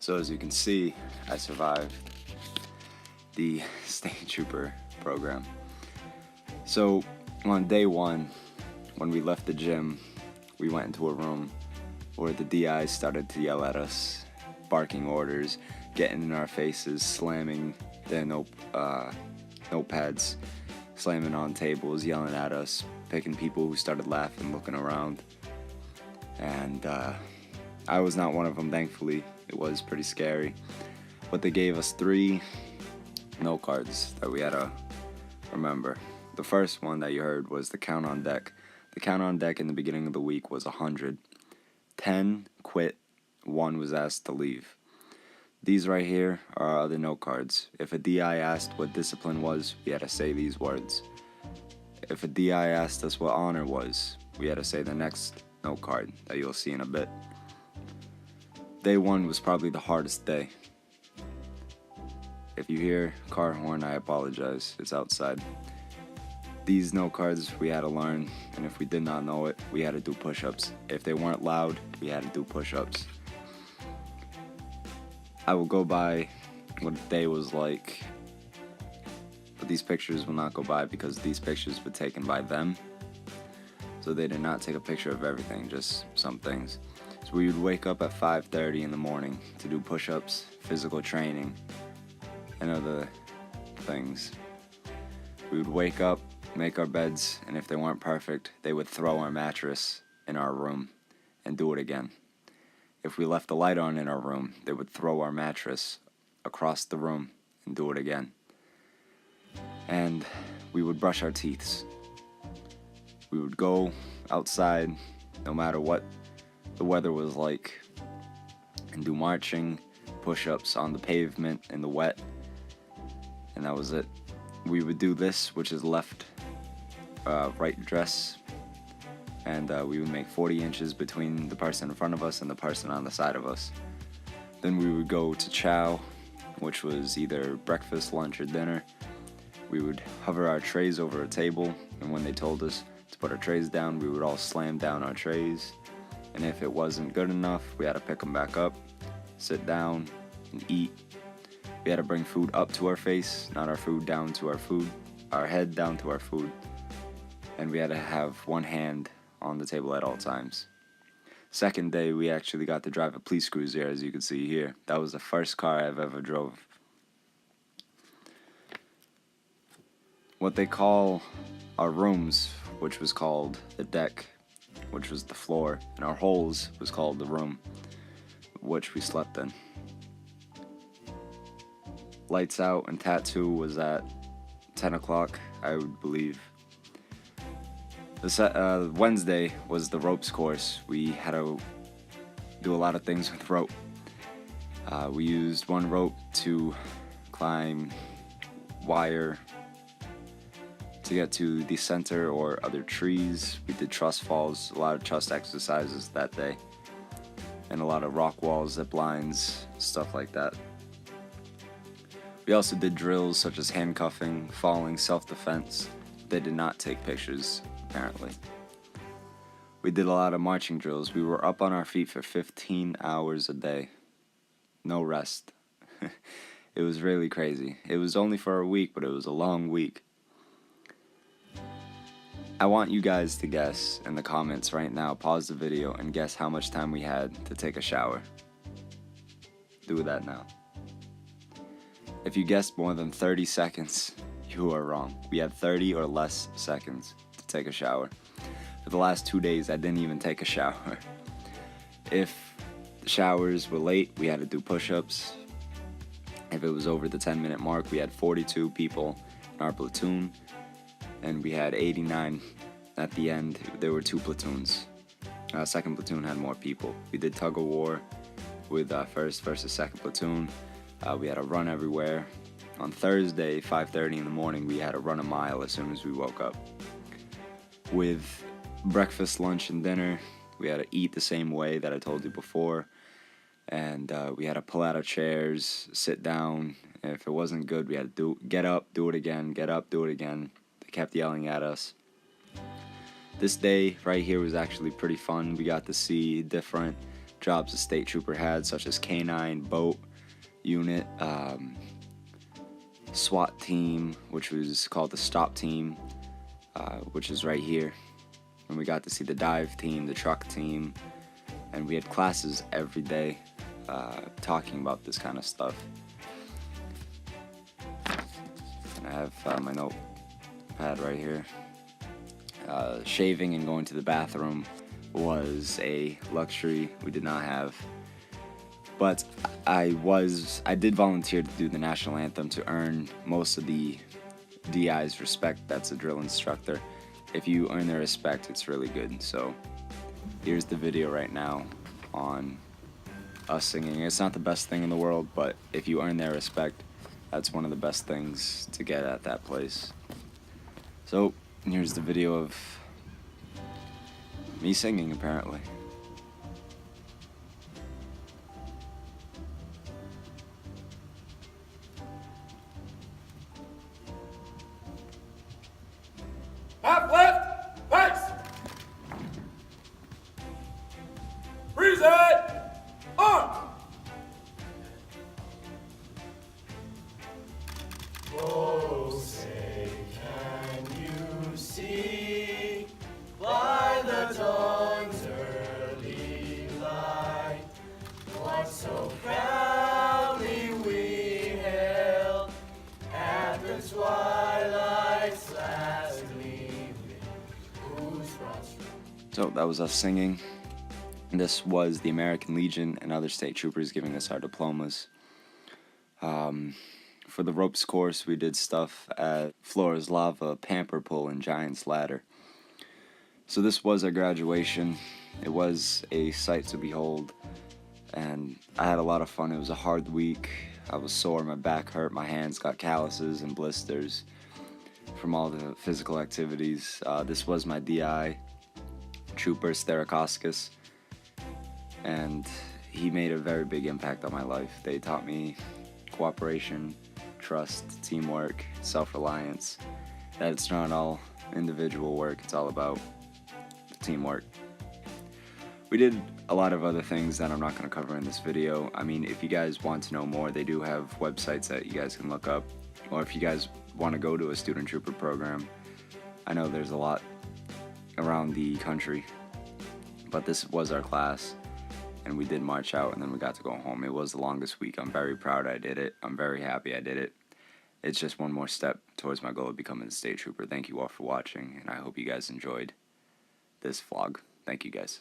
So as you can see, I survived the State Trooper program. So on day one, when we left the gym, we went into a room where the DIs started to yell at us, barking orders, getting in our faces, slamming their notepads, slamming on tables, yelling at us, picking people who started laughing, looking around. And I was not one of them, thankfully. It was pretty scary. But they gave us 3 note cards that we had to remember. The first one that you heard was the count on deck. The count on deck in the beginning of the week was 100. 10 quit, 1 was asked to leave. These right here are our other note cards. If a DI asked what discipline was, we had to say these words. If a DI asked us what honor was, we had to say the next note card that you'll see in a bit. Day 1 was probably the hardest day. If you hear car horn, I apologize. It's outside. These note cards we had to learn, and if we did not know it, we had to do push-ups. If they weren't loud, we had to do push-ups. I will go by what the day was like, but these pictures will not go by because these pictures were taken by them. So they did not take a picture of everything, just some things. So we would wake up at 5:30 in the morning to do push-ups, physical training, and other things. We would wake up, make our beds, and if they weren't perfect, they would throw our mattress in our room and do it again. If we left the light on in our room, they would throw our mattress across the room and do it again. And we would brush our teeth. We would go outside, no matter what the weather was like, and do marching, push-ups on the pavement in the wet, and that was it. We would do this, which is left, right dress, and we would make 40 inches between the person in front of us and the person on the side of us. Then we would go to chow, which was either breakfast, lunch, or dinner. We would hover our trays over a table, and when they told us to put our trays down, we would all slam down our trays. And if it wasn't good enough, we had to pick them back up, sit down, and eat. We had to bring food up to our face, not our food down to our food, our head down to our food. And we had to have one hand on the table at all times. Second day, we actually got to drive a police cruiser, as you can see here. That was the first car I've ever drove. What they call our rooms, which was called the deck, which was the floor, and our holes was called the room, which we slept in. Lights out and tattoo was at 10 o'clock, I would believe. Wednesday was the ropes course. We had to do a lot of things with rope. We used one rope to climb wire to get to the center or other trees. We did trust falls, a lot of trust exercises that day, and a lot of rock walls, zip lines, stuff like that. We also did drills such as handcuffing, falling, self-defense. They did not take pictures, apparently. We did a lot of marching drills. We were up on our feet for 15 hours a day. No rest. It was really crazy. It was only for a week, but it was a long week. I want you guys to guess in the comments right now. Pause the video and guess how much time we had to take a shower. Do that now. If you guessed more than 30 seconds, you are wrong. We had 30 or less seconds to take a shower. For the last 2 days, I didn't even take a shower. If the showers were late, we had to do push-ups. If it was over the 10-minute mark, we had 42 people in our platoon, and we had 89 at the end. There were 2 platoons. Second platoon had more people. We did tug of war with first versus second platoon. We had to run everywhere. On Thursday, 5:30 in the morning, we had to run a mile as soon as we woke up. With breakfast, lunch, and dinner, we had to eat the same way that I told you before. And we had to pull out our chairs, sit down. If it wasn't good, we had to get up, do it again, get up, do it again. They kept yelling at us. This day right here was actually pretty fun. We got to see different jobs a state trooper had, such as Canine, Boat Unit, SWAT team, which was called the Stop Team, which is right here. And we got to see the dive team, the truck team, and we had classes every day talking about this kind of stuff. And I have my notepad right here. Shaving and going to the bathroom was a luxury we did not have. But I did volunteer to do the national anthem to earn most of the DI's respect. That's a drill instructor. If you earn their respect, it's really good. So here's the video right now on us singing. It's not the best thing in the world, but if you earn their respect, that's one of the best things to get at that place. So here's the video of me singing, apparently. Half left, pace! Reset! On! Oh, say, can you see by the dawn's early light what so proudly we hailed at the twilight's last gleaming, whose broad So that was us singing. This was the American Legion and other state troopers giving us our diplomas. For the ropes course, we did stuff at Flora's Lava, Pamper Pull, and Giant's Ladder. So this was our graduation. It was a sight to behold, and I had a lot of fun. It was a hard week. I was sore, my back hurt, my hands got calluses and blisters from all the physical activities. This was my DI, Trooper Sterakoskas, and he made a very big impact on my life. They taught me cooperation, trust, teamwork, self-reliance, that it's not all individual work, it's all about teamwork. We did a lot of other things that I'm not going to cover in this video. I mean, if you guys want to know more, they do have websites that you guys can look up, or if you guys want to go to a student trooper program, I know there's a lot around the country, but this was our class, and we did march out, and then we got to go home. It was the longest week. I'm very proud I did it. I'm very happy I did it. It's just one more step towards my goal of becoming a state trooper. Thank you all for watching, and I hope you guys enjoyed this vlog. Thank you guys.